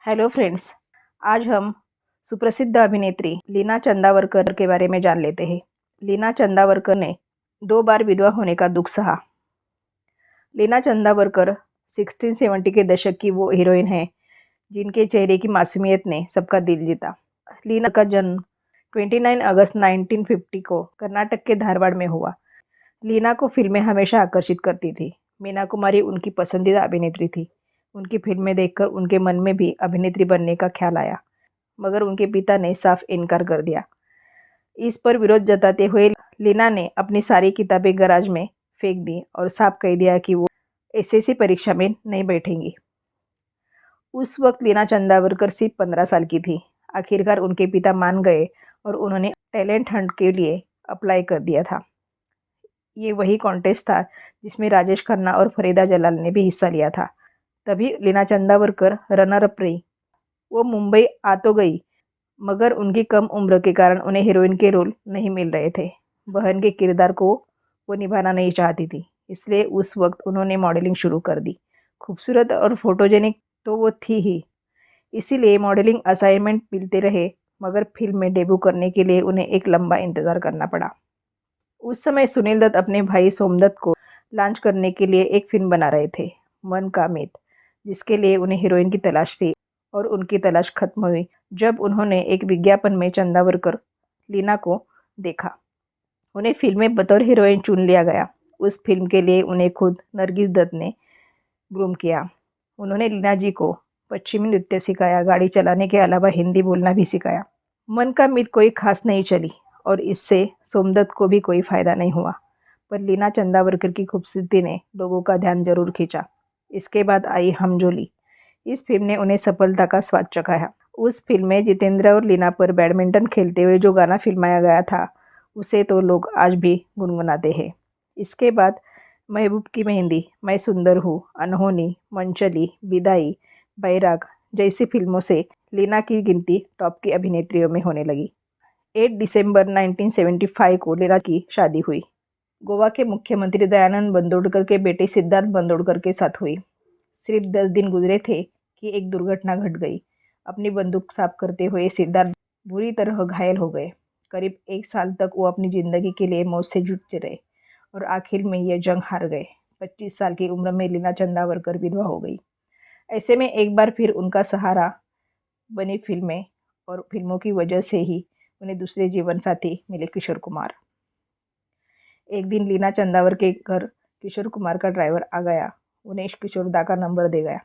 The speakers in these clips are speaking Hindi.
Hello friends. आज हम सुप्रसिद्ध अभिनेत्री लीना चंदावरकर के बारे में जान लेते हैं। लीना चंदावरकर ने 2 बार विधवा होने का दुख सहा। लीना चंदावरकर 1670 के दशक की वो हीरोइन है जिनके चेहरे की मासूमियत ने सबका दिल जीता। लीना का जन्म 29 अगस्त 1950 को कर्नाटक के धारवाड़ में हुआ। लीना को फिल्में हमेशा आकर्षित करती थी। मीना कुमारी उनकी पसंदीदा अभिनेत्री थी। उनकी फिल्में देखकर उनके मन में भी अभिनेत्री बनने का ख्याल आया, मगर उनके पिता ने साफ इनकार कर दिया। इस पर विरोध जताते हुए लीना ने अपनी सारी किताबें गैराज में फेंक दी और साफ कह दिया कि वो एसएससी परीक्षा में नहीं बैठेंगी। उस वक्त लीना चंदावरकर सिर्फ 15 साल की थी। आखिरकार उनके पिता मान गए और उन्होंने टैलेंट हंट के लिए अप्लाई कर दिया था। ये वही कॉन्टेस्ट था जिसमें राजेश खन्ना और फरीदा जलाल ने भी हिस्सा लिया था। तभी लीना चंदावरकर रनर अप रही। वो मुंबई आ तो गई, मगर उनकी कम उम्र के कारण उन्हें हीरोइन के रोल नहीं मिल रहे थे। बहन के किरदार को वो निभाना नहीं चाहती थी, इसलिए उस वक्त उन्होंने मॉडलिंग शुरू कर दी। खूबसूरत और फोटोजेनिक तो वो थी ही, इसीलिए मॉडलिंग असाइनमेंट मिलते रहे, मगर फिल्म में डेब्यू करने के लिए उन्हें एक लंबा इंतज़ार करना पड़ा। उस समय सुनील दत्त अपने भाई सोमदत्त को लॉन्च करने के लिए एक फिल्म बना रहे थे, मन का मीत, जिसके लिए उन्हें हीरोइन की तलाश थी। और उनकी तलाश खत्म हुई जब उन्होंने एक विज्ञापन में चंदावरकर लीना को देखा। उन्हें फिल्म में बतौर हीरोइन चुन लिया गया। उस फिल्म के लिए उन्हें खुद नरगिस दत्त ने ग्रूम किया। उन्होंने लीना जी को पश्चिमी नृत्य सिखाया, गाड़ी चलाने के अलावा हिंदी बोलना भी सिखाया। मन का मीत कोई खास नहीं चली और इससे सोमदत्त को भी कोई फ़ायदा नहीं हुआ, पर लीना चंदावरकर की खूबसूरती ने लोगों का ध्यान जरूर खींचा। इसके बाद आई हम जोली। इस फिल्म ने उन्हें सफलता का स्वाद चखाया। उस फिल्म में जितेंद्र और लीना पर बैडमिंटन खेलते हुए जो गाना फिल्माया गया था, उसे तो लोग आज भी गुनगुनाते हैं। इसके बाद महबूब की मेहंदी, मैं सुंदर हूँ, अनहोनी, मनचली, विदाई, बैराग जैसी फिल्मों से लीना की गिनती टॉप की अभिनेत्रियों में होने लगी। 8 दिसंबर 1975 को लीना की शादी हुई। गोवा के मुख्यमंत्री दयानंद बंदोडकर के बेटे सिद्धार्थ बंदोडकर के साथ हुई। सिर्फ 10 दिन गुजरे थे कि एक दुर्घटना घट गई। अपनी बंदूक साफ करते हुए सिद्धार्थ बुरी तरह घायल हो गए। करीब 1 साल तक वो अपनी ज़िंदगी के लिए मौत से जूझते रहे और आखिर में ये जंग हार गए। 25 साल की उम्र में लीना चंदावरकर विधवा हो गई। ऐसे में एक बार फिर उनका सहारा बनी फिल्में, और फिल्मों की वजह से ही उन्हें दूसरे जीवन साथी मिले, किशोर कुमार। एक दिन लीना चंदावर के घर किशोर कुमार का ड्राइवर आ गया। उन्हें किशोर दा का नंबर दे गया।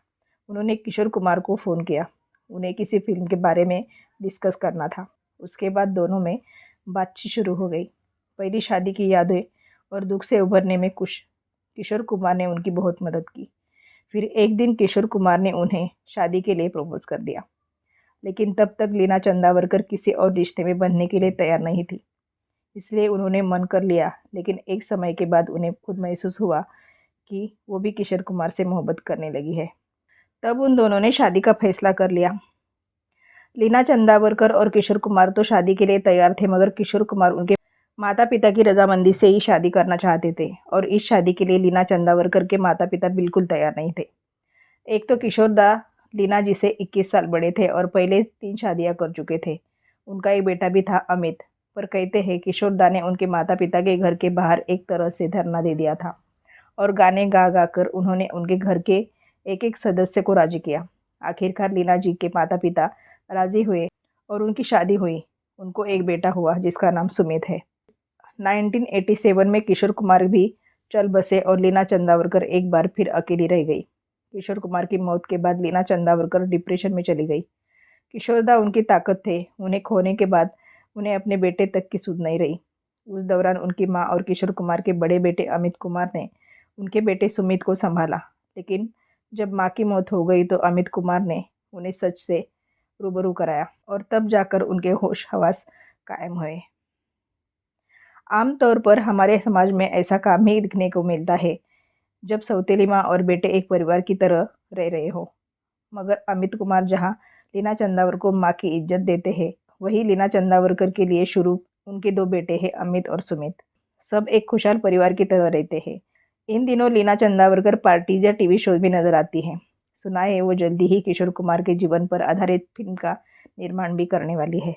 उन्होंने किशोर कुमार को फ़ोन किया। उन्हें किसी फिल्म के बारे में डिस्कस करना था। उसके बाद दोनों में बातचीत शुरू हो गई। पहली शादी की यादें और दुख से उभरने में किशोर कुमार ने उनकी बहुत मदद की। फिर एक दिन किशोर कुमार ने उन्हें शादी के लिए प्रपोज कर दिया, लेकिन तब तक लीना चंदावरकर किसी और रिश्ते में बंधने के लिए तैयार नहीं थी, इसलिए उन्होंने मन कर लिया। लेकिन एक समय के बाद उन्हें खुद महसूस हुआ कि वो भी किशोर कुमार से मोहब्बत करने लगी है। तब उन दोनों ने शादी का फैसला कर लिया। लीना चंदावरकर और किशोर कुमार तो शादी के लिए तैयार थे, मगर किशोर कुमार उनके माता पिता की रजामंदी से ही शादी करना चाहते थे, और इस शादी के लिए लीना चंदावरकर के माता पिता बिल्कुल तैयार नहीं थे। एक तो किशोर दा लीना जी से 21 साल बड़े थे और पहले 3 शादियां कर चुके थे। उनका एक बेटा भी था, अमित। पर कहते हैं किशोर दा ने उनके माता पिता के घर के बाहर एक तरह से धरना दे दिया था और गाने गा गा कर उन्होंने उनके घर के एक एक सदस्य को राजी किया। आखिरकार लीना जी के माता पिता राजी हुए और उनकी शादी हुई। उनको एक बेटा हुआ जिसका नाम सुमित है। 1987 में किशोर कुमार भी चल बसे और लीना चंदावरकर एक बार फिर अकेली रह गई। किशोर कुमार की मौत के बाद लीना चंदावरकर डिप्रेशन में चली गई। किशोरदा उनकी ताकत थे। उन्हें खोने के बाद उन्हें अपने बेटे तक की सुध नहीं रही। उस दौरान उनकी माँ और किशोर कुमार के बड़े बेटे अमित कुमार ने उनके बेटे सुमित को संभाला, लेकिन जब माँ की मौत हो गई तो अमित कुमार ने उन्हें सच से रूबरू कराया और तब जाकर उनके होश हवास कायम हुए। आमतौर पर हमारे समाज में ऐसा काम ही दिखने को मिलता है जब सौतेली माँ और बेटे एक परिवार की तरह रह रहे हो। मगर अमित कुमार जहाँ लीना चंदावरकर को माँ की इज्जत देते हैं, वही लीना चंदावरकर के लिए शुरू उनके 2 बेटे हैं, अमित और सुमित। सब एक खुशहाल परिवार की तरह रहते हैं। इन दिनों लीना चंदावरकर पार्टीज या टीवी शोज भी नजर आती हैं। सुना है वो जल्दी ही किशोर कुमार के जीवन पर आधारित फिल्म का निर्माण भी करने वाली है।